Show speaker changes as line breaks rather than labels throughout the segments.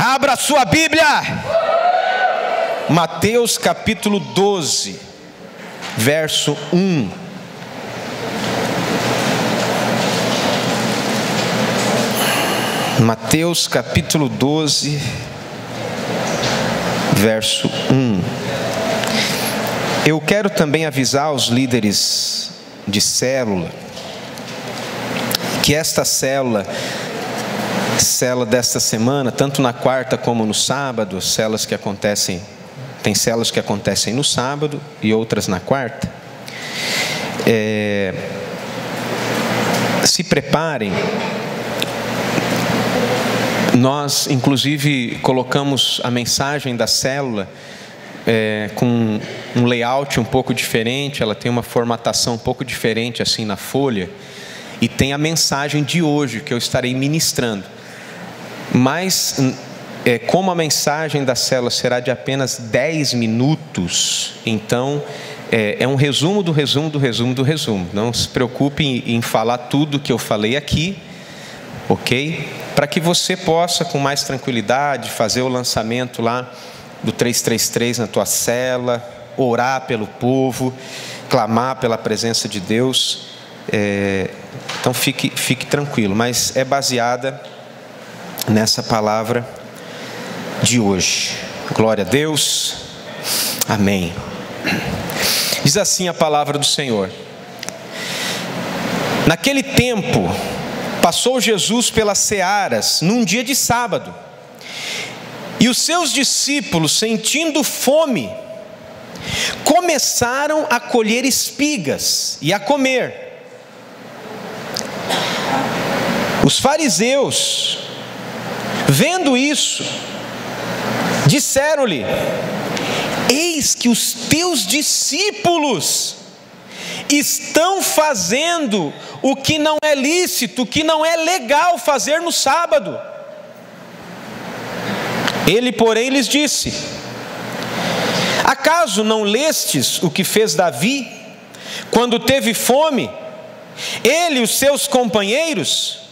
Abra a sua Bíblia. Mateus capítulo 12, verso 1. Mateus capítulo 12, verso 1. Eu quero também avisar os líderes de célula que esta célula desta semana, tanto na quarta como no sábado, tem células que acontecem no sábado e outras na quarta. Se preparem. Nós, inclusive, colocamos a mensagem da célula com um layout um pouco diferente. Ela tem uma formatação um pouco diferente assim na folha. E tem a mensagem de hoje que eu estarei ministrando. Mas, como a mensagem da célula será de apenas 10 minutos, então é um resumo do resumo do resumo do resumo. Não se preocupe em falar tudo que eu falei aqui, ok? Para que você possa, com mais tranquilidade, fazer o lançamento lá do 333 na tua célula, orar pelo povo, clamar pela presença de Deus. Então fique tranquilo, mas é baseada nessa palavra de hoje. Glória a Deus. Amém. Diz assim a palavra do Senhor: naquele tempo, passou Jesus pelas searas num dia de sábado, e os seus discípulos, sentindo fome, começaram a colher espigas e a comer. Os fariseus, vendo isso, disseram-lhe: eis que os teus discípulos estão fazendo o que não é lícito, o que não é legal fazer no sábado. Ele, porém, lhes disse: acaso não lestes o que fez Davi, quando teve fome, ele e os seus companheiros?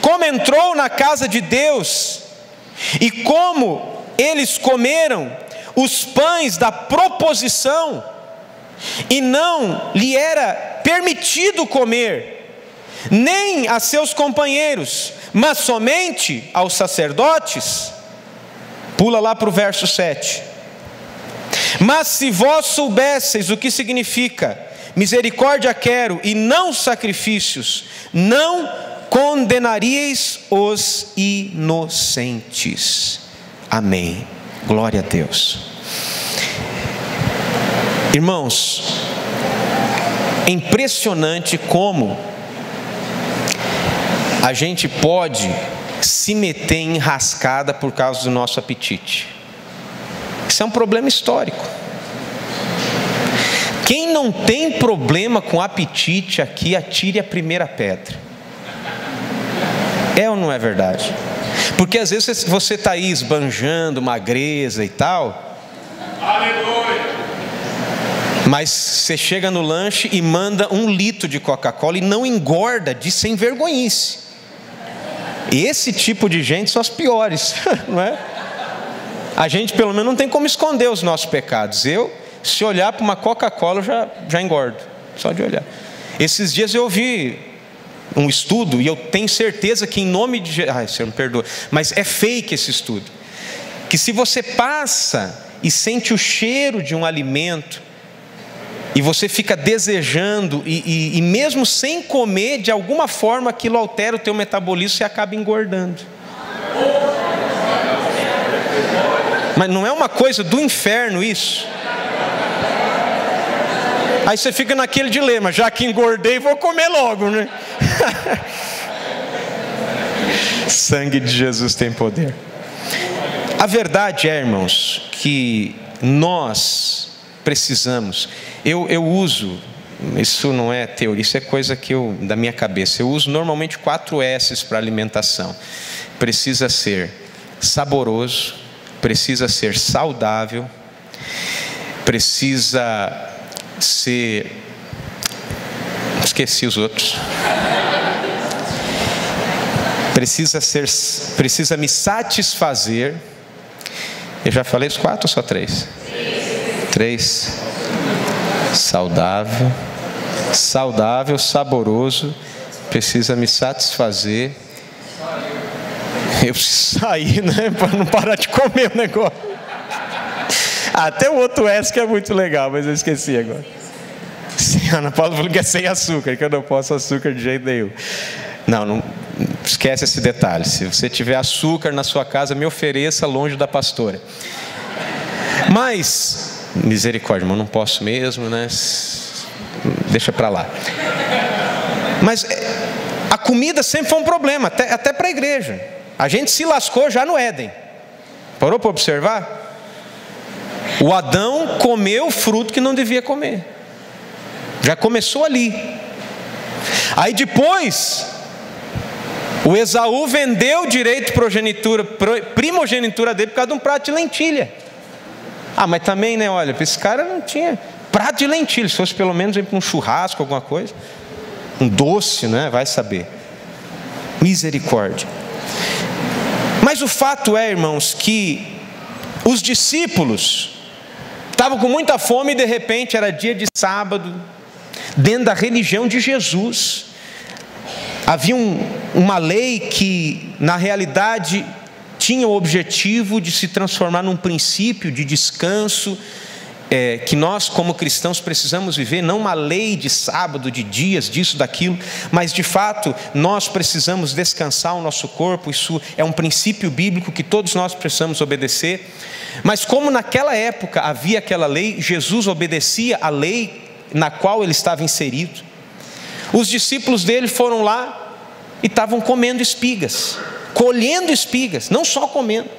Como entrou na casa de Deus, e como eles comeram os pães da proposição, e não lhe era permitido comer, nem a seus companheiros, mas somente aos sacerdotes. Pula lá para o verso 7. Mas se vós soubesseis o que significa misericórdia quero e não sacrifícios, não condenaríeis os inocentes. Amém. Glória a Deus. Irmãos, é impressionante como a gente pode se meter em enrascada por causa do nosso apetite. Isso é um problema histórico. Quem não tem problema com apetite aqui, atire a primeira pedra. É ou não é verdade? Porque às vezes você está aí esbanjando magreza e tal. Aleluia! Mas você chega no lanche e manda 1 litro de Coca-Cola e não engorda de sem vergonhice. Esse tipo de gente são as piores, não é? A gente pelo menos não tem como esconder os nossos pecados. Se olhar para uma Coca-Cola, já engordo, só de olhar. Esses dias eu ouvi um estudo, e eu tenho certeza que em nome de Jesus, ai, Senhor, me perdoa, mas é fake esse estudo, que se você passa e sente o cheiro de um alimento, e você fica desejando, e mesmo sem comer, de alguma forma aquilo altera o teu metabolismo e acaba engordando. Mas não é uma coisa do inferno isso? Aí você fica naquele dilema: já que engordei, vou comer logo, né? Sangue de Jesus tem poder. A verdade é, irmãos, que nós precisamos. Eu uso, isso não é teoria, isso é coisa da minha cabeça. Eu uso normalmente 4 S's para alimentação. Precisa ser saboroso, precisa ser saudável, precisa ser... esqueci os outros. precisa me satisfazer. Eu já falei os 4 ou só 3? 3. Saudável, saboroso, precisa me satisfazer. Eu preciso sair, né? Para não parar de comer o negócio. Até o outro S que é muito legal, mas eu esqueci agora. Sim, a Ana Paula falou que é sem açúcar, que eu não posso açúcar de jeito nenhum. Não esquece esse detalhe. Se você tiver açúcar na sua casa, me ofereça longe da pastora. Mas, misericórdia, irmão, não posso mesmo, né? Deixa para lá. Mas a comida sempre foi um problema, até para a igreja. A gente se lascou já no Éden. Parou para observar? O Adão comeu o fruto que não devia comer. Já começou ali. Aí depois, o Esaú vendeu o direito de primogenitura dele por causa de um prato de lentilha. Mas também, né, olha, esse cara não tinha prato de lentilha. Se fosse pelo menos ir para um churrasco, alguma coisa, um doce, né, vai saber. Misericórdia. Mas o fato é, irmãos, que os discípulos estavam com muita fome e de repente era dia de sábado, dentro da religião de Jesus. Havia uma lei que na realidade tinha o objetivo de se transformar num princípio de descanso, que nós como cristãos precisamos viver, não uma lei de sábado, de dias, disso, daquilo, mas de fato nós precisamos descansar o nosso corpo. Isso é um princípio bíblico que todos nós precisamos obedecer. Mas como naquela época havia aquela lei, Jesus obedecia a lei na qual ele estava inserido. Os discípulos dele foram lá e estavam comendo espigas, colhendo espigas, não só comendo,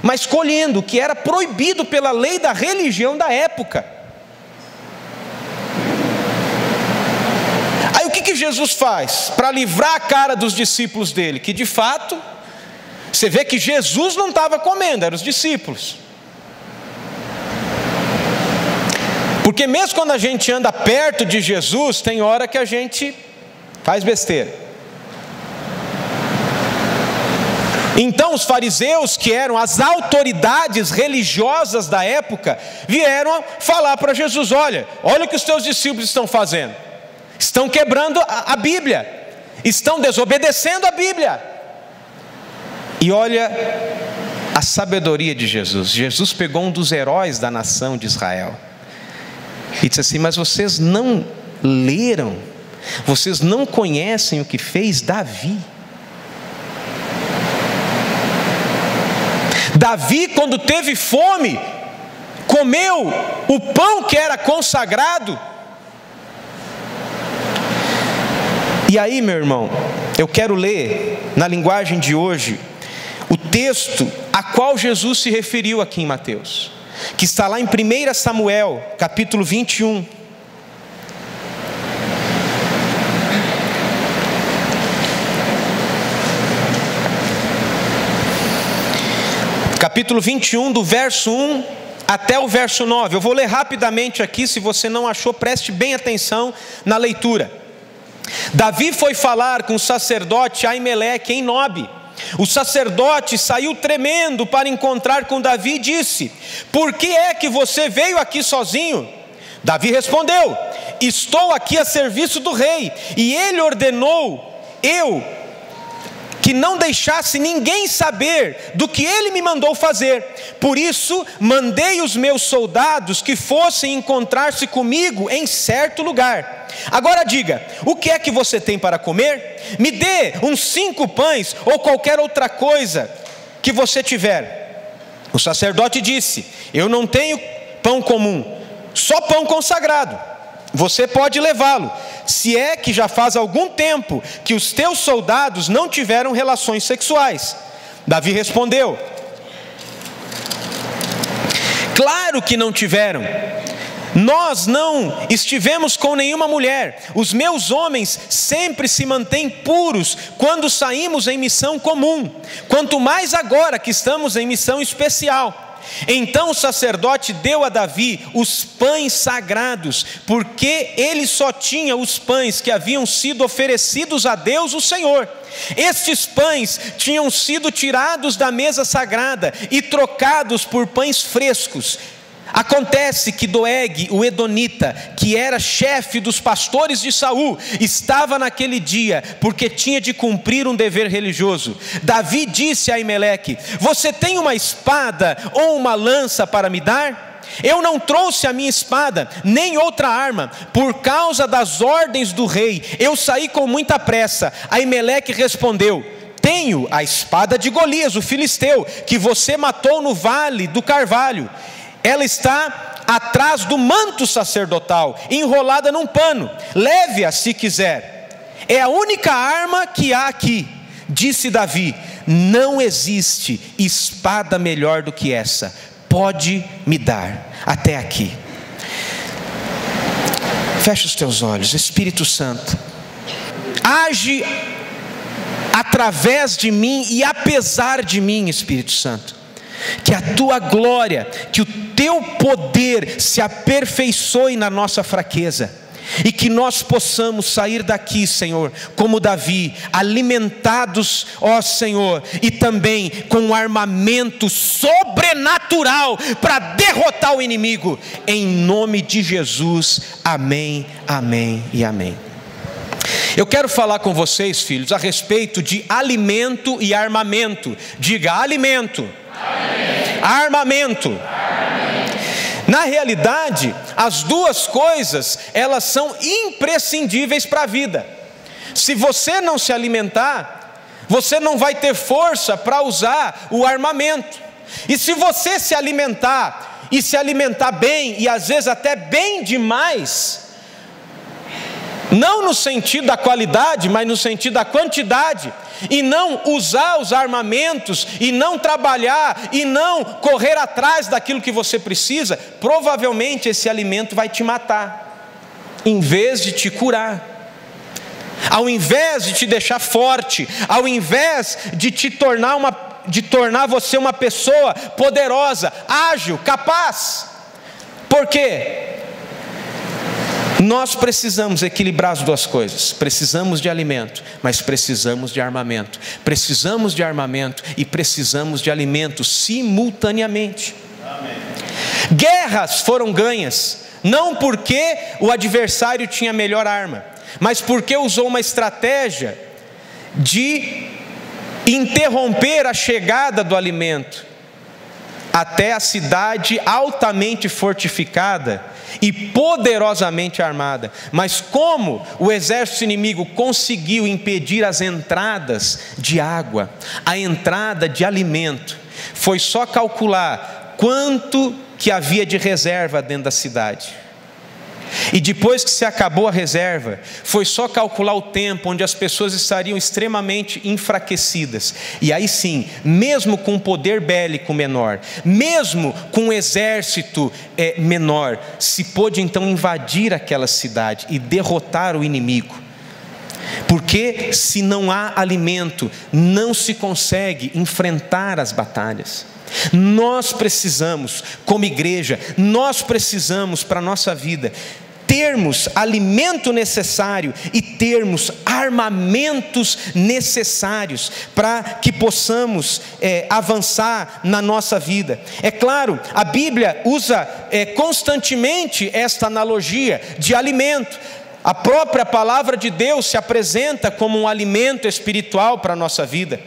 mas colhendo o que era proibido pela lei da religião da época. Aí o que Jesus faz para livrar a cara dos discípulos dele? Que de fato, você vê que Jesus não estava comendo, eram os discípulos. Porque mesmo quando a gente anda perto de Jesus, tem hora que a gente faz besteira. Então os fariseus, que eram as autoridades religiosas da época, vieram falar para Jesus: olha o que os teus discípulos estão fazendo. Estão quebrando a Bíblia, estão desobedecendo a Bíblia. E olha a sabedoria de Jesus. Jesus pegou um dos heróis da nação de Israel e disse assim: mas vocês não leram, vocês não conhecem o que fez Davi. Davi, quando teve fome, comeu o pão que era consagrado. E aí, meu irmão, eu quero ler na linguagem de hoje o texto a qual Jesus se referiu aqui em Mateus, que está lá em 1 Samuel, capítulo 21. Capítulo 21, do verso 1 até o verso 9. Eu vou ler rapidamente aqui, se você não achou, preste bem atenção na leitura. Davi foi falar com o sacerdote Aimeleque em Nobe. O sacerdote saiu tremendo para encontrar com Davi e disse: por que é que você veio aqui sozinho? Davi respondeu: estou aqui a serviço do rei, e ele ordenou que não deixasse ninguém saber do que ele me mandou fazer. Por isso mandei os meus soldados que fossem encontrar-se comigo em certo lugar. Agora diga, o que é que você tem para comer? Me dê uns 5 pães ou qualquer outra coisa que você tiver. O sacerdote disse: eu não tenho pão comum, só pão consagrado. Você pode levá-lo, se é que já faz algum tempo que os teus soldados não tiveram relações sexuais. Davi respondeu: claro que não tiveram. Nós não estivemos com nenhuma mulher. Os meus homens sempre se mantêm puros quando saímos em missão comum, quanto mais agora que estamos em missão especial. Então o sacerdote deu a Davi os pães sagrados, porque ele só tinha os pães que haviam sido oferecidos a Deus o Senhor. Estes pães tinham sido tirados da mesa sagrada e trocados por pães frescos. Acontece que Doeg, o edonita, que era chefe dos pastores de Saul, estava naquele dia, porque tinha de cumprir um dever religioso. Davi disse a Aimeleque: você tem uma espada ou uma lança para me dar? Eu não trouxe a minha espada, nem outra arma, por causa das ordens do rei, eu saí com muita pressa. Aimeleque respondeu: tenho a espada de Golias, o filisteu, que você matou no vale do Carvalho. Ela está atrás do manto sacerdotal, enrolada num pano. Leve-a se quiser. É a única arma que há aqui. Disse Davi: não existe espada melhor do que essa. Pode me dar. Até aqui. Fecha os teus olhos. Espírito Santo, age através de mim e apesar de mim, Espírito Santo. Que a tua glória, que o teu poder se aperfeiçoe na nossa fraqueza, e que nós possamos sair daqui, Senhor, como Davi, alimentados, ó Senhor, e também com um armamento sobrenatural para derrotar o inimigo, em nome de Jesus. Amém, amém e amém. Eu quero falar com vocês, filhos, a respeito de alimento e armamento. Diga: alimento. Armamento. Na realidade, as duas coisas, elas são imprescindíveis para a vida. Se você não se alimentar, você não vai ter força para usar o armamento. E se você se alimentar, e se alimentar bem, e às vezes até bem demais, não no sentido da qualidade, mas no sentido da quantidade, e não usar os armamentos, e não trabalhar, e não correr atrás daquilo que você precisa, provavelmente esse alimento vai te matar, em vez de te curar, ao invés de te deixar forte, ao invés de te tornar você uma pessoa poderosa, ágil, capaz. Por quê? Nós precisamos equilibrar as duas coisas. Precisamos de alimento, mas precisamos de armamento. Precisamos de armamento e precisamos de alimento simultaneamente. Amém. Guerras foram ganhas, não porque o adversário tinha melhor arma, mas porque usou uma estratégia de interromper a chegada do alimento até a cidade altamente fortificada e poderosamente armada. Mas como o exército inimigo conseguiu impedir as entradas de água, a entrada de alimento, foi só calcular quanto que havia de reserva dentro da cidade. E depois que se acabou a reserva, foi só calcular o tempo onde as pessoas estariam extremamente enfraquecidas. E aí sim, mesmo com um poder bélico menor, mesmo com um exército menor, se pôde então invadir aquela cidade e derrotar o inimigo. Porque se não há alimento, não se consegue enfrentar as batalhas. Nós precisamos, como igreja, nós precisamos para a nossa vida termos alimento necessário e termos armamentos necessários para que possamos avançar na nossa vida. É claro, a Bíblia usa constantemente esta analogia de alimento. A própria palavra de Deus se apresenta como um alimento espiritual para a nossa vida.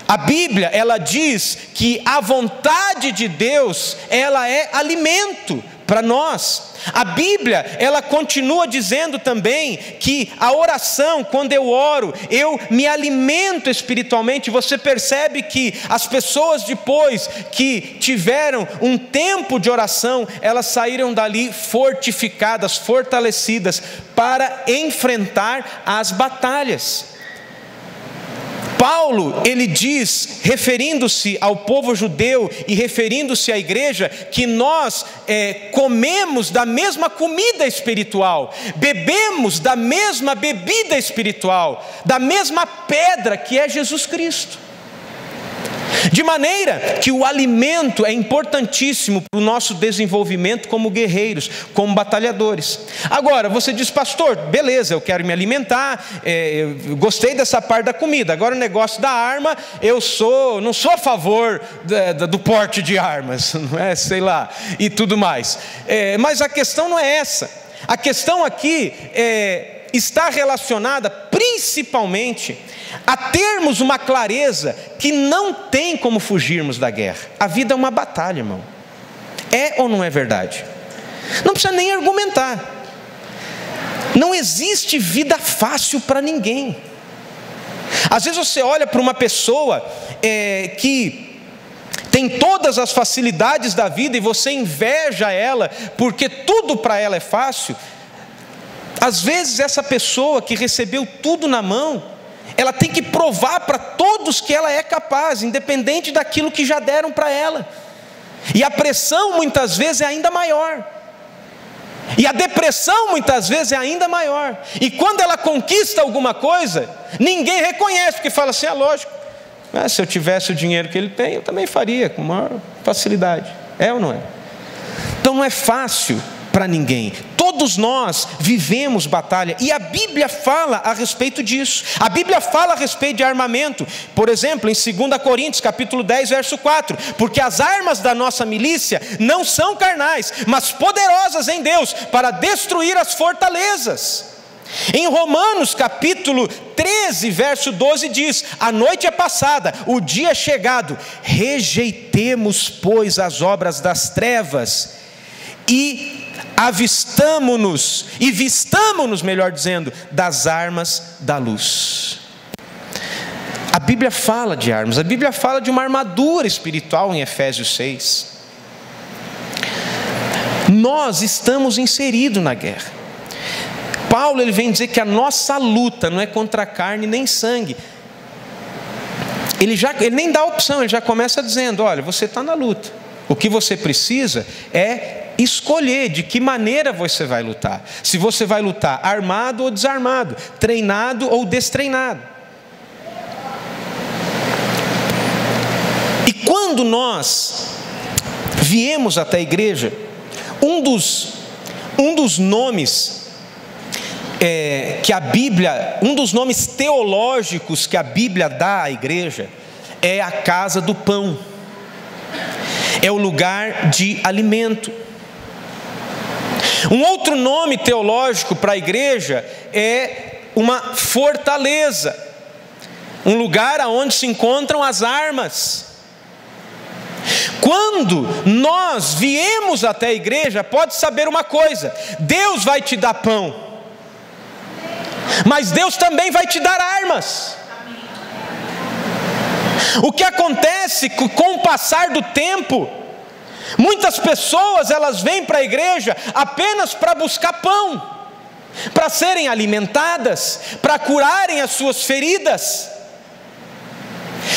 A Bíblia, ela diz que a vontade de Deus, ela é alimento para nós. A Bíblia, ela continua dizendo também que a oração, quando eu oro, eu me alimento espiritualmente. Você percebe que as pessoas, depois que tiveram um tempo de oração, elas saíram dali fortificadas, fortalecidas para enfrentar as batalhas. Paulo, ele diz, referindo-se ao povo judeu e referindo-se à igreja, que nós comemos da mesma comida espiritual, bebemos da mesma bebida espiritual, da mesma pedra que é Jesus Cristo. De maneira que o alimento é importantíssimo para o nosso desenvolvimento como guerreiros, como batalhadores. Agora, você diz, pastor, beleza, eu quero me alimentar, eu gostei dessa parte da comida. Agora o negócio da arma, não sou a favor do porte de armas, não é? Sei lá, e tudo mais. Mas a questão não é essa. A questão aqui está relacionada principalmente a termos uma clareza que não tem como fugirmos da guerra. A vida é uma batalha, irmão. É ou não é verdade? Não precisa nem argumentar. Não existe vida fácil para ninguém. Às vezes você olha para uma pessoa que tem todas as facilidades da vida e você inveja ela porque tudo para ela é fácil. Às vezes essa pessoa que recebeu tudo na mão, ela tem que provar para todos que ela é capaz, independente daquilo que já deram para ela. E a pressão muitas vezes é ainda maior. E a depressão muitas vezes é ainda maior. E quando ela conquista alguma coisa, ninguém reconhece, porque fala assim, lógico, se eu tivesse o dinheiro que ele tem, eu também faria com maior facilidade. É ou não é? Então não é fácil para ninguém. Todos nós vivemos batalha, e a Bíblia fala a respeito disso. A Bíblia fala a respeito de armamento. Por exemplo, em 2 Coríntios capítulo 10, verso 4, porque as armas da nossa milícia não são carnais, mas poderosas em Deus para destruir as fortalezas. Em Romanos capítulo 13, verso 12 diz, a noite é passada, o dia é chegado, rejeitemos pois as obras das trevas e vistamo-nos, melhor dizendo, das armas da luz. A Bíblia fala de armas, a Bíblia fala de uma armadura espiritual em Efésios 6. Nós estamos inseridos na guerra. Paulo ele vem dizer que a nossa luta não é contra carne nem sangue. Ele nem dá opção, ele já começa dizendo, olha, você está na luta. O que você precisa é escolher de que maneira você vai lutar. Se você vai lutar armado ou desarmado, treinado ou destreinado. E quando nós viemos até a igreja, um dos nomes que a Bíblia, um dos nomes teológicos que a Bíblia dá à igreja é a casa do pão. É o lugar de alimento. Um outro nome teológico para a igreja é uma fortaleza, um lugar onde se encontram as armas. Quando nós viemos até a igreja, pode saber uma coisa: Deus vai te dar pão, mas Deus também vai te dar armas. O que acontece com o passar do tempo, muitas pessoas elas vêm para a igreja apenas para buscar pão, para serem alimentadas, para curarem as suas feridas.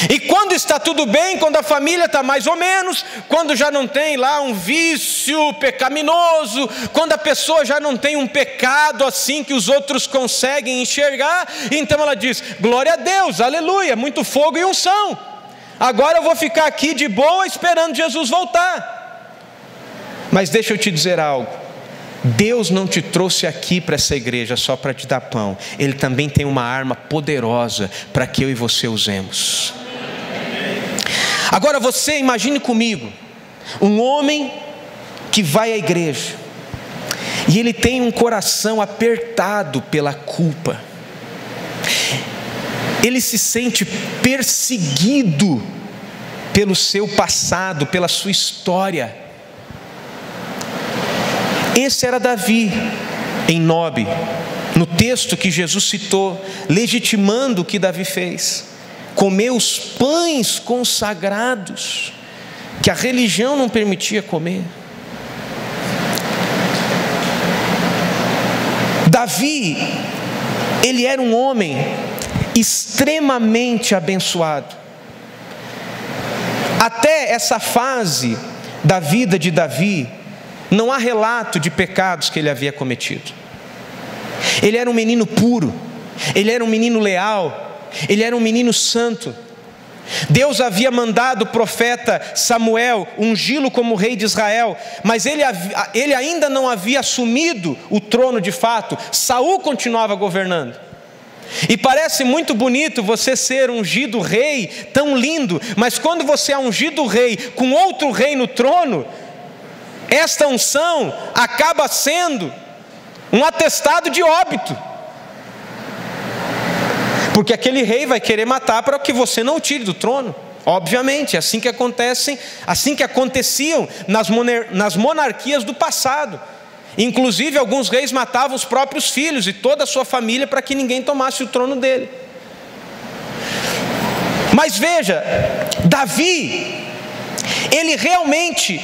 E quando está tudo bem, quando a família está mais ou menos, quando já não tem lá um vício pecaminoso, quando a pessoa já não tem um pecado assim que os outros conseguem enxergar, então ela diz, glória a Deus, aleluia, muito fogo e unção, agora eu vou ficar aqui de boa esperando Jesus voltar. Mas deixa eu te dizer algo, Deus não te trouxe aqui para essa igreja só para te dar pão. Ele também tem uma arma poderosa para que eu e você usemos. Agora você imagine comigo, um homem que vai à igreja e ele tem um coração apertado pela culpa. Ele se sente perseguido pelo seu passado, pela sua história. Esse era Davi em Nobe, no texto que Jesus citou, legitimando o que Davi fez. Comeu os pães consagrados que a religião não permitia comer. Davi, ele era um homem extremamente abençoado. Até essa fase da vida de Davi, não há relato de pecados que ele havia cometido. Ele era um menino puro, ele era um menino leal, ele era um menino santo. Deus havia mandado o profeta Samuel ungí-lo como rei de Israel, mas ele ainda não havia assumido o trono de fato. Saul continuava governando. E parece muito bonito você ser ungido rei, tão lindo, mas quando você é ungido rei com outro rei no trono, esta unção acaba sendo um atestado de óbito, porque aquele rei vai querer matar para que você não o tire do trono. Obviamente, assim que aconteciam nas monarquias do passado. Inclusive alguns reis matavam os próprios filhos e toda a sua família para que ninguém tomasse o trono dele. Mas veja, Davi, ele realmente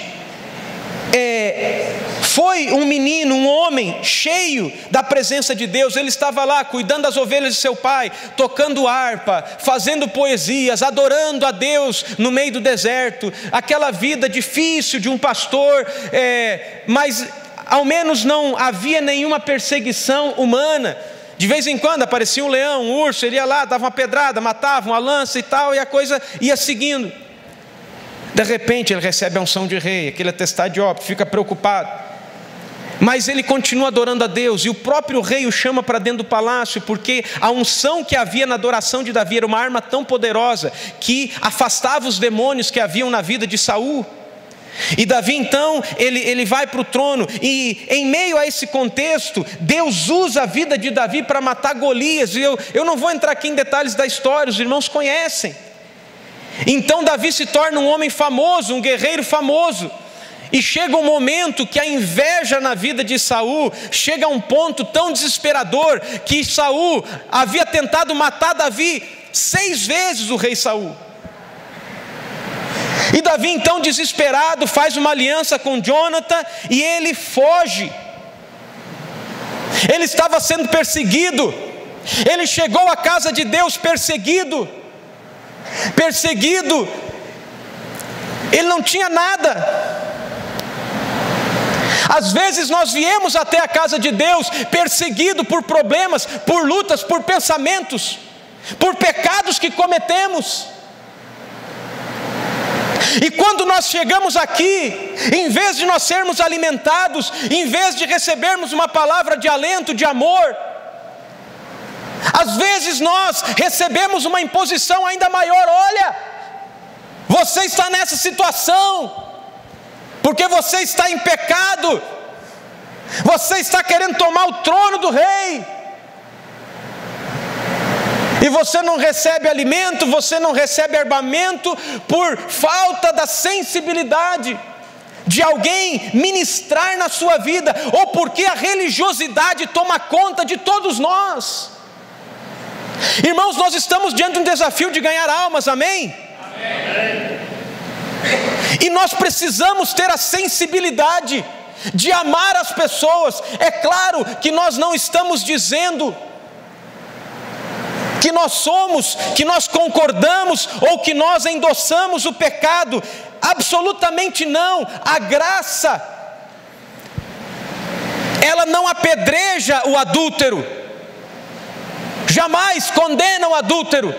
foi um menino, um homem cheio da presença de Deus. Ele estava lá cuidando das ovelhas de seu pai, tocando harpa, fazendo poesias, adorando a Deus no meio do deserto. Aquela vida difícil de um pastor, mas ao menos não havia nenhuma perseguição humana. De vez em quando aparecia um leão, um urso, ele ia lá, dava uma pedrada, matava uma lança e tal, e a coisa ia seguindo. De repente ele recebe a unção de rei, aquele atestado de óbito, fica preocupado. Mas ele continua adorando a Deus, e o próprio rei o chama para dentro do palácio, porque a unção que havia na adoração de Davi era uma arma tão poderosa, que afastava os demônios que haviam na vida de Saul. E Davi então, ele vai para o trono, e em meio a esse contexto, Deus usa a vida de Davi para matar Golias. E eu não vou entrar aqui em detalhes da história, os irmãos conhecem. Então Davi se torna um homem famoso, um guerreiro famoso. E chega um momento que a inveja na vida de Saul chega a um ponto tão desesperador, que Saul havia tentado matar Davi 6 vezes, o rei Saul. E Davi então, desesperado, faz uma aliança com Jonathan e ele foge. Ele estava sendo perseguido, ele chegou à casa de Deus perseguido, ele não tinha nada. Às vezes nós viemos até a casa de Deus perseguido por problemas, por lutas, por pensamentos, por pecados que cometemos. E quando nós chegamos aqui, em vez de nós sermos alimentados, em vez de recebermos uma palavra de alento, de amor, às vezes nós recebemos uma imposição ainda maior. Olha, você está nessa situação porque você está em pecado, você está querendo tomar o trono do rei, e você não recebe alimento, você não recebe armamento, por falta da sensibilidade de alguém ministrar na sua vida, ou porque a religiosidade toma conta de todos nós. Irmãos, nós estamos diante de um desafio de ganhar almas, amém? Amém. E nós precisamos ter a sensibilidade de amar as pessoas. É claro que nós não estamos dizendo que nós somos, que nós concordamos ou que nós endossamos o pecado. Absolutamente não. A graça, ela não apedreja o adúltero, jamais condena o adúltero,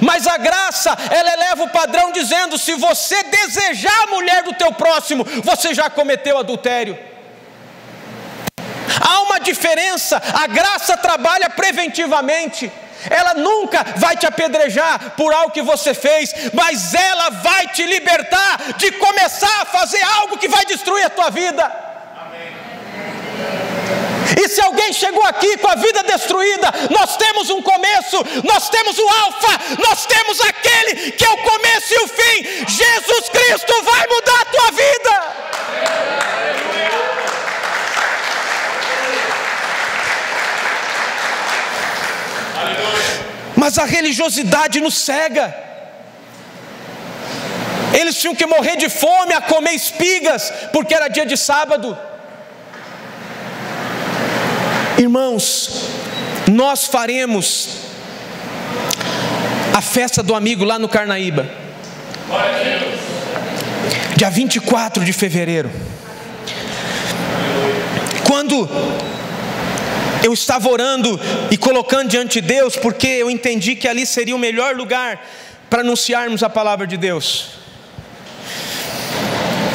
mas a graça, ela eleva o padrão, dizendo: se você desejar a mulher do teu próximo, você já cometeu adultério. Há uma diferença. A graça trabalha preventivamente. Ela nunca vai te apedrejar por algo que você fez, mas ela vai te libertar de começar a fazer algo que vai destruir a tua vida. Amém. E se alguém chegou aqui com a vida destruída, nós temos um começo, nós temos o alfa, nós temos aquele que é o começo e o fim. Jesus Cristo vai mudar a tua vida. Mas a religiosidade nos cega. Eles tinham que morrer de fome, a comer espigas, porque era dia de sábado. Irmãos, nós faremos a festa do amigo lá no Carnaíba, dia 24 de fevereiro. Quando eu estava orando e colocando diante de Deus, porque eu entendi que ali seria o melhor lugar para anunciarmos a palavra de Deus.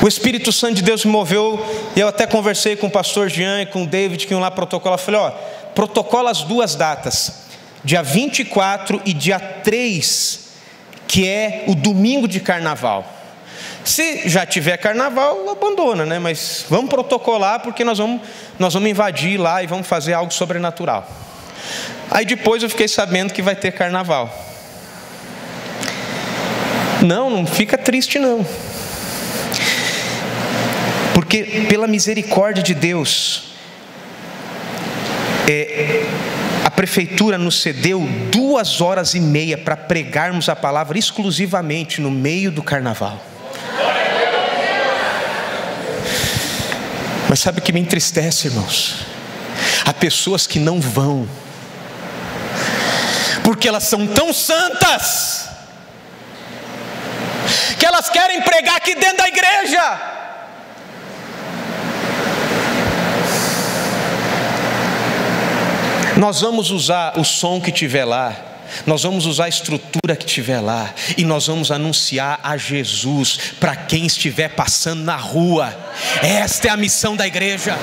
O Espírito Santo de Deus me moveu, e eu até conversei com o pastor Jean e com o David, que iam lá protocolar. Eu falei, protocola as 2 datas, dia 24 e dia 3, que é o domingo de carnaval. Se já tiver carnaval, abandona, né? Mas vamos protocolar, porque nós vamos invadir lá e vamos fazer algo sobrenatural. Aí depois eu fiquei sabendo que vai ter carnaval. Não fica triste não. Porque pela misericórdia de Deus, a prefeitura nos cedeu 2h30 para pregarmos a palavra exclusivamente no meio do carnaval. Mas sabe o que me entristece, irmãos? Há pessoas que não vão, porque elas são tão santas, que elas querem pregar aqui dentro da igreja. Nós vamos usar o som que tiver lá, nós vamos usar a estrutura que tiver lá, e nós vamos anunciar a Jesus para quem estiver passando na rua. Esta é a missão da igreja.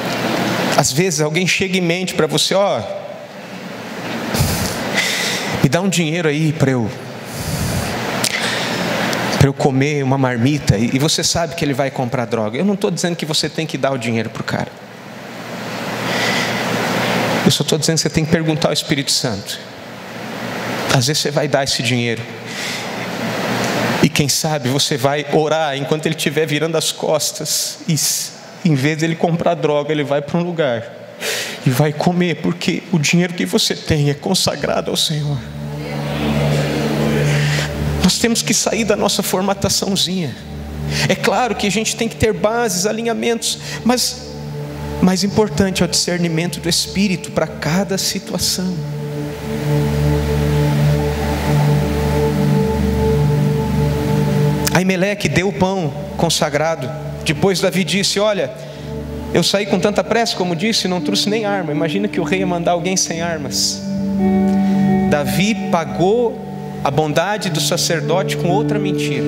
Às vezes alguém chega e mente para você, me dá um dinheiro aí para eu comer uma marmita, e você sabe que ele vai comprar droga. Eu não estou dizendo que você tem que dar o dinheiro para o cara, eu só estou dizendo que você tem que perguntar ao Espírito Santo. Às vezes você vai dar esse dinheiro, e quem sabe você vai orar enquanto ele estiver virando as costas, e em vez de ele comprar droga, ele vai para um lugar e vai comer, porque o dinheiro que você tem é consagrado ao Senhor. Nós temos que sair da nossa formataçãozinha. É claro que a gente tem que ter bases, alinhamentos, mas mais importante é o discernimento do Espírito para cada situação. Aimeleque deu o pão consagrado. Depois Davi disse, olha, eu saí com tanta pressa, como disse, e não trouxe nem arma. Imagina que o rei ia mandar alguém sem armas. Davi pagou a bondade do sacerdote com outra mentira.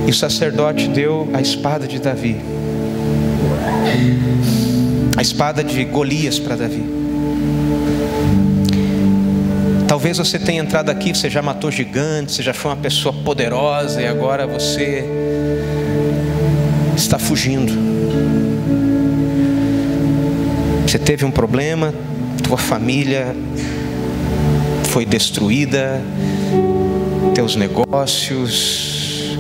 E o sacerdote deu a espada de Davi, a espada de Golias para Davi. Talvez você tenha entrado aqui, você já matou gigantes, você já foi uma pessoa poderosa, e agora você está fugindo. Você teve um problema, tua família foi destruída, teus negócios,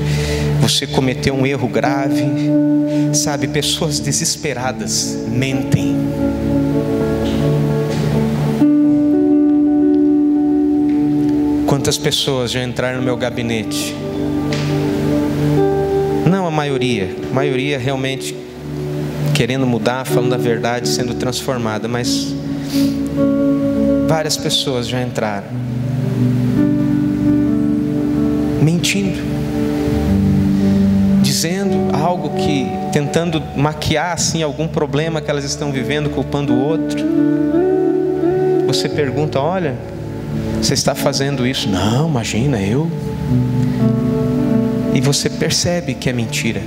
você cometeu um erro grave. Sabe, pessoas desesperadas mentem. Quantas pessoas já entraram no meu gabinete? Não a maioria realmente querendo mudar, falando a verdade, sendo transformada, mas várias pessoas já entraram mentindo, dizendo algo que, tentando maquiar assim algum problema que elas estão vivendo, culpando o outro. Você pergunta, olha, você está fazendo isso? Não, imagina, eu. E você percebe que é mentira.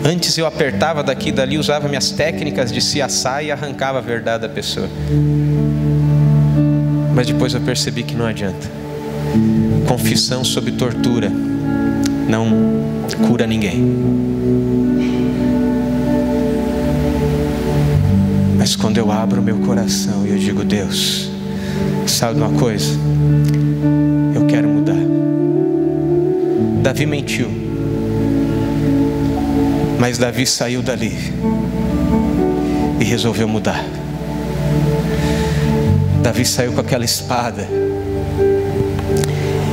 Antes eu apertava daqui e dali, usava minhas técnicas de se assar e arrancava a verdade da pessoa. Mas depois eu percebi que não adianta. Confissão sob tortura não cura ninguém. Mas quando eu abro meu coração e eu digo, Deus, sabe de uma coisa? Eu quero mudar. Davi mentiu, mas Davi saiu dali e resolveu mudar. Davi saiu com aquela espada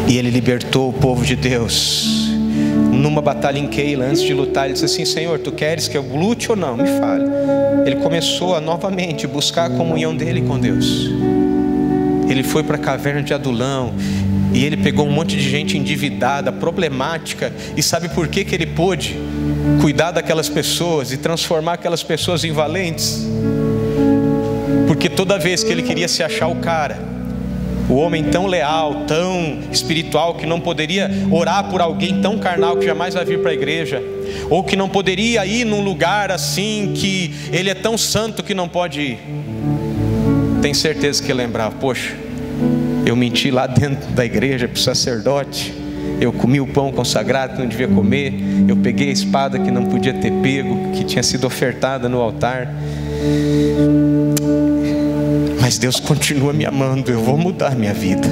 e ele libertou o povo de Deus. Numa batalha em Keila, antes de lutar, ele disse assim, Senhor, tu queres que eu lute ou não? Me fale. Ele começou a novamente buscar a comunhão dele com Deus. Ele foi para a caverna de Adulão e ele pegou um monte de gente endividada, problemática. E sabe por que ele pôde cuidar daquelas pessoas e transformar aquelas pessoas em valentes? Porque toda vez que ele queria se achar o cara, O homem tão leal, tão espiritual, que não poderia orar por alguém tão carnal que jamais vai vir para a igreja, ou que não poderia ir num lugar assim que ele é tão santo que não pode ir. Tem certeza que lembrava: poxa, eu menti lá dentro da igreja para o sacerdote, eu comi o pão consagrado que não devia comer, eu peguei a espada que não podia ter pego, que tinha sido ofertada no altar. Mas Deus continua me amando, eu vou mudar minha vida.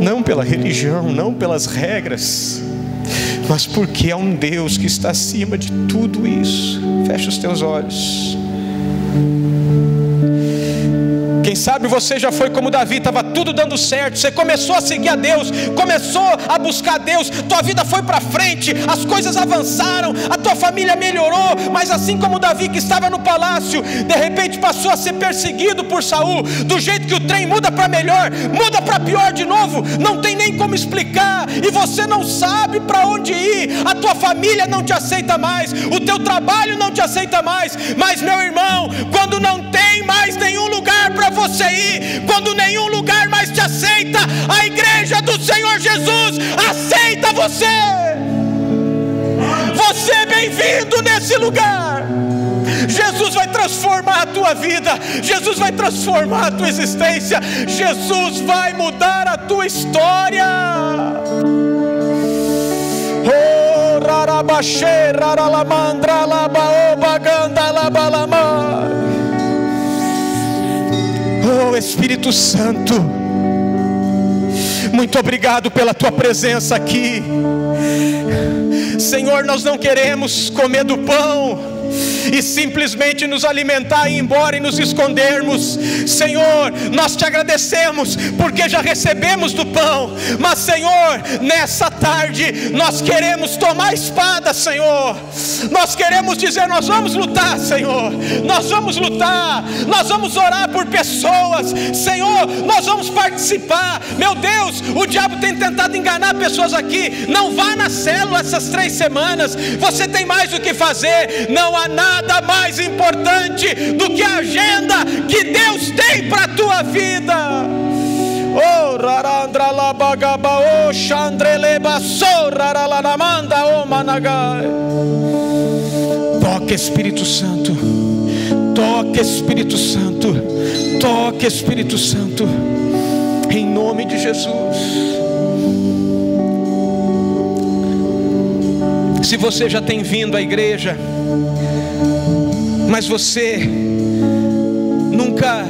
Não pela religião, não pelas regras, mas porque é um Deus que está acima de tudo isso. Fecha os teus olhos. Quem sabe você já foi como Davi, estava tudo dando certo, você começou a seguir a Deus, começou a buscar a Deus, tua vida foi para frente, as coisas avançaram, a tua família melhorou, mas assim como Davi que estava no palácio, de repente passou a ser perseguido por Saul. Do jeito que o trem muda para melhor, muda para pior de novo, não tem nem como explicar, e você não sabe para onde ir, a tua família não te aceita mais, o teu trabalho não te aceita mais. Mas meu irmão, quando não tem mais nenhum lugar para você ir, quando nenhum lugar mais te aceita, a igreja do Senhor Jesus aceita você. Você é bem-vindo nesse lugar. Jesus vai transformar a tua vida, Jesus vai transformar a tua existência, Jesus vai mudar a tua história. Oh, rarabaxê, raralamandra, labaobaganda, labalama. Oh Espírito Santo, muito obrigado pela tua presença aqui. Senhor, nós não queremos comer do pão e simplesmente nos alimentar e ir embora e nos escondermos. Senhor, nós te agradecemos porque já recebemos do pão, mas Senhor, nessa tarde nós queremos tomar a espada, Senhor. Nós queremos dizer: nós vamos lutar, Senhor, nós vamos lutar, nós vamos orar por pessoas, Senhor, nós vamos participar. Meu Deus, o diabo tem tentado enganar pessoas aqui: não vá na célula essas 3 semanas, você tem mais o que fazer. Não há nada mais importante do que a agenda que Deus tem para a tua vida. Oh, rarandra la bagaba, oh, chandrele basso, raralanamanda, oh, managai. Toque Espírito Santo, toque Espírito Santo, toque Espírito Santo, em nome de Jesus. Se você já tem vindo à igreja, mas você nunca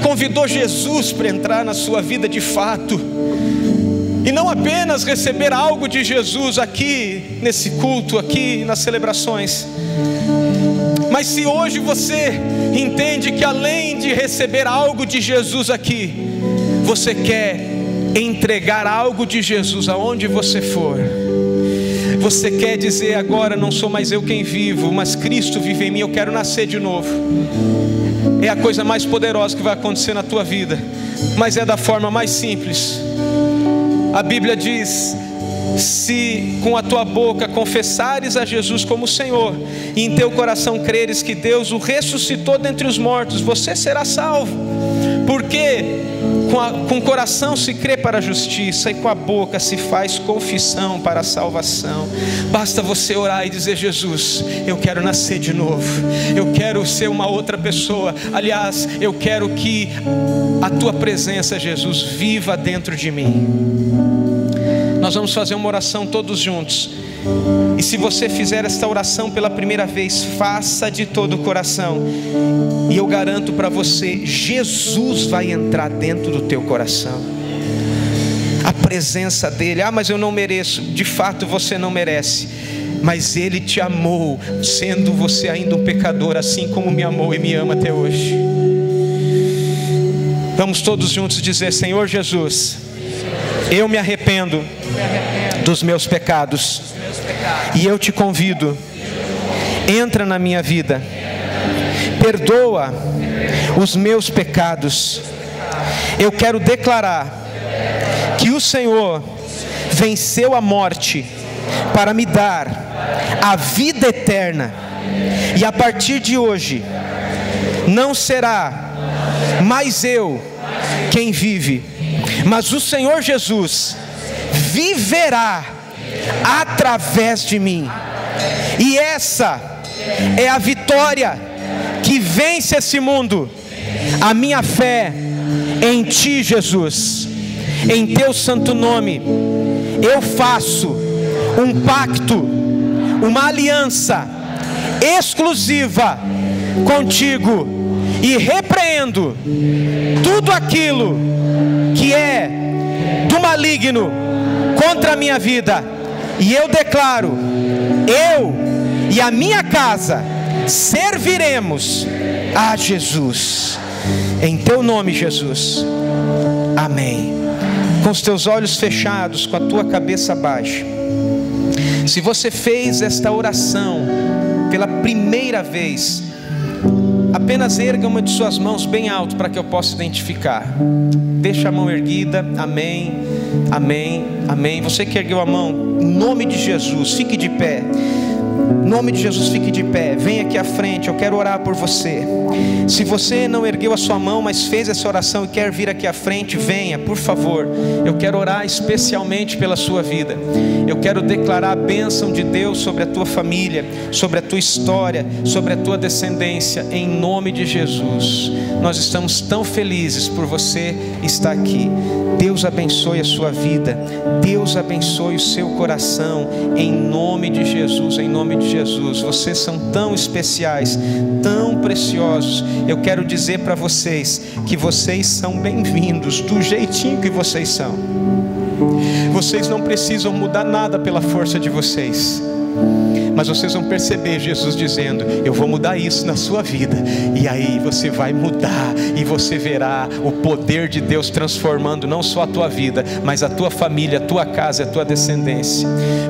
convidou Jesus para entrar na sua vida de fato, e não apenas receber algo de Jesus aqui nesse culto, aqui nas celebrações, mas se hoje você entende que além de receber algo de Jesus aqui, você quer entregar algo de Jesus aonde você for, você quer dizer: agora não sou mais eu quem vivo, mas Cristo vive em mim, eu quero nascer de novo. É a coisa mais poderosa que vai acontecer na tua vida, mas é da forma mais simples. A Bíblia diz: se com a tua boca confessares a Jesus como Senhor, e em teu coração creres que Deus o ressuscitou dentre os mortos, você será salvo. Porque com o coração se crê para a justiça, e com a boca se faz confissão para a salvação. Basta você orar e dizer: Jesus, eu quero nascer de novo, eu quero ser uma outra pessoa. Aliás, eu quero que a tua presença, Jesus, viva dentro de mim. Nós vamos fazer uma oração todos juntos, e se você fizer esta oração pela primeira vez, faça de todo o coração, e eu garanto para você, Jesus vai entrar dentro do teu coração. A presença dele: ah, mas eu não mereço. De fato você não merece, mas ele te amou, sendo você ainda um pecador, assim como me amou e me ama até hoje. Vamos todos juntos dizer: Senhor Jesus, eu me arrependo dos meus pecados, e eu te convido, entra na minha vida, perdoa os meus pecados. Eu quero declarar que o Senhor venceu a morte para me dar a vida eterna, e a partir de hoje não será mas eu, quem vive, mas o Senhor Jesus viverá através de mim. E essa é a vitória que vence esse mundo, a minha fé em Ti, Jesus. Em Teu santo nome eu faço um pacto, uma aliança exclusiva contigo, e repreendo tudo aquilo que é do maligno contra a minha vida, e eu declaro: eu e a minha casa serviremos a Jesus. Em Teu nome, Jesus. Amém. Com os teus olhos fechados, com a tua cabeça baixa, se você fez esta oração pela primeira vez, apenas erga uma de suas mãos bem alto para que eu possa identificar. Deixa a mão erguida. Amém, amém, amém. Você que ergueu a mão, em nome de Jesus, fique de pé. Em nome de Jesus, fique de pé. Vem aqui à frente, eu quero orar por você. Se você não ergueu a sua mão, mas fez essa oração e quer vir aqui à frente, venha, por favor. Eu quero orar especialmente pela sua vida. Eu quero declarar a bênção de Deus sobre a tua família, sobre a tua história, sobre a tua descendência, em nome de Jesus. Nós estamos tão felizes por você estar aqui. Deus abençoe a sua vida, Deus abençoe o seu coração, em nome de Jesus, em nome de Jesus. Vocês são tão especiais, tão preciosos. Eu quero dizer para vocês que vocês são bem-vindos do jeitinho que vocês são. Vocês não precisam mudar nada pela força de vocês, mas vocês vão perceber Jesus dizendo: eu vou mudar isso na sua vida. E aí você vai mudar, e você verá o poder de Deus transformando não só a tua vida, mas a tua família, a tua casa e a tua descendência.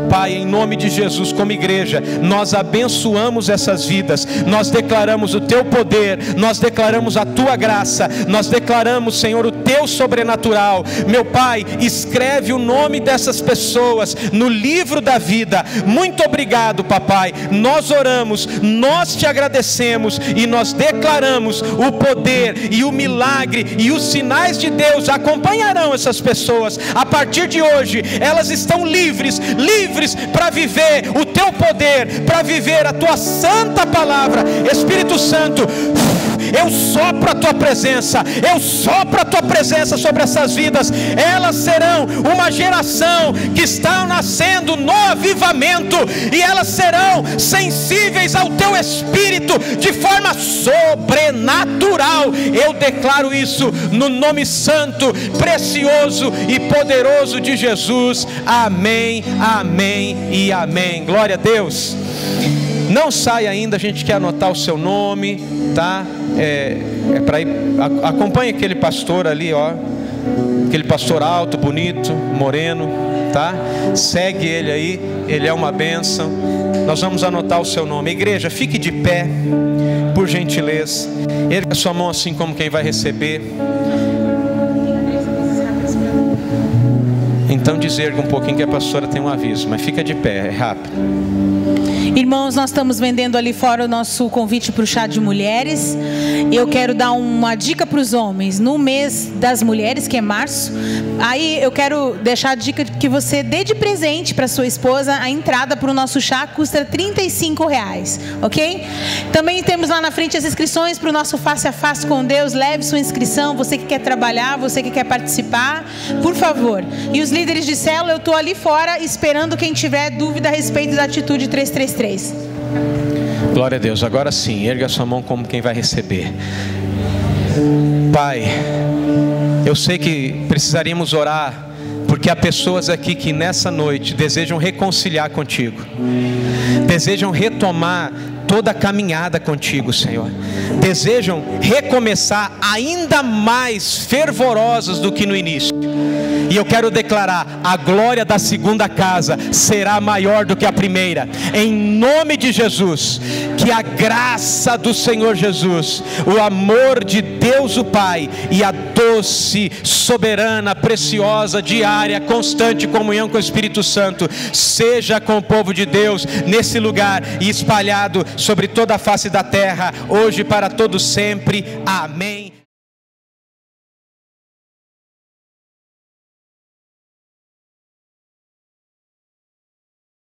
Pai, em nome de Jesus, como igreja, nós abençoamos essas vidas. Nós declaramos o teu poder, nós declaramos a tua graça, nós declaramos, Senhor, o teu sobrenatural. Meu Pai, escreve o nome dessas pessoas no livro da vida. Muito obrigado, Papai. Nós oramos, nós te agradecemos e nós declaramos o poder e o milagre e os sinais de Deus acompanharão essas pessoas. A partir de hoje, elas estão livres para viver o teu poder, para viver a tua santa palavra. Espírito Santo, eu sopro a tua presença, eu sopro a tua presença sobre essas vidas. Elas serão uma geração que está nascendo no avivamento, e elas serão sensíveis ao teu Espírito de forma sobrenatural. Eu declaro isso no nome santo, precioso e poderoso de Jesus. Amém, amém e amém. Glória a Deus. Não sai ainda, a gente quer anotar o seu nome, tá? Para ir, acompanhe aquele pastor ali, ó, aquele pastor alto, bonito, moreno, tá? Segue ele aí, ele é uma bênção. Nós vamos anotar o seu nome. Igreja, fique de pé, por gentileza. Erga sua mão assim como quem vai receber. Então deserga um pouquinho que a pastora tem um aviso, mas fica de pé, é rápido.
Irmãos, nós estamos vendendo ali fora o nosso convite para o chá de mulheres. Eu quero dar uma dica para os homens. No mês das mulheres, que é março, aí eu quero deixar a dica que você dê de presente para sua esposa. A entrada para o nosso chá custa R$35, ok? Também temos lá na frente as inscrições para o nosso Face a Face com Deus. Leve sua inscrição, você que quer trabalhar, você que quer participar, por favor. E os líderes de célula, eu estou ali fora esperando quem tiver dúvida a respeito da Atitude 333.
Glória a Deus. Agora sim, erga a sua mão como quem vai receber. Pai, eu sei que precisaríamos orar, porque há pessoas aqui que nessa noite desejam reconciliar contigo, desejam retomar toda a caminhada contigo, Senhor. Desejam recomeçar ainda mais fervorosos do que no início. E eu quero declarar: a glória da segunda casa será maior do que a primeira. Em nome de Jesus, que a graça do Senhor Jesus, o amor de Deus o Pai e a doce, soberana, preciosa, diária, constante comunhão com o Espírito Santo seja com o povo de Deus nesse lugar e espalhado sobre toda a face da terra, hoje e para todo sempre. Amém.